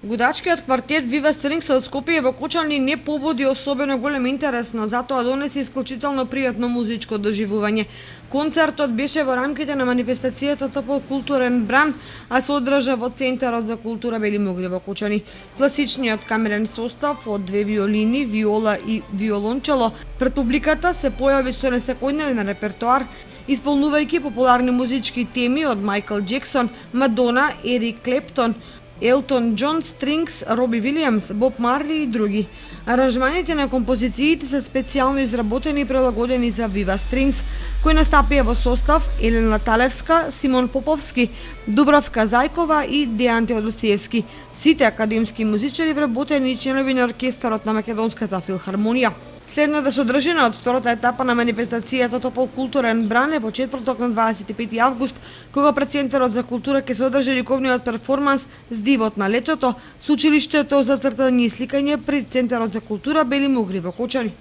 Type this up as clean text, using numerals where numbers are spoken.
Гудачкиот квартет Viva Strings од Скопје во Кочани не побуди особено голем интерес, но затоа донесе исклучително пријатно музичко доживување. Концертот беше во рамките на манифестацијата Топол културен бран, а се одржа во Центарот за култура Бели Могри во Кочани. Класичниот камерен состав од 2 виолини, виола и виолончело пред публиката се појави со несекојдневен репертоар, исполнувајќи популарни музички теми од Майкл Джексон, Мадона, Ерик Клептон, Елтон Џон, Стрингс, Роби Вилијамс, Боб Марли и други. Аранжманите на композициите се специјално изработени и прилагодени за Viva Strings, кои настапија во состав Елена Талевска, Симон Поповски, Дубравка Зајкова и Дејан Теодосиевски, сите академски музичари вработени и членови на оркестарот на Македонската филхармонија. Следно да се одржи од втората етапа на манифестацијата Топол културен бран во четврток на 25 август, кога пред Центарот за култура ќе се одржи ликовниот перформанс Здивот на летото, со училиштето за цртање и сликање при Центарот за култура Бели Могри во Кочани.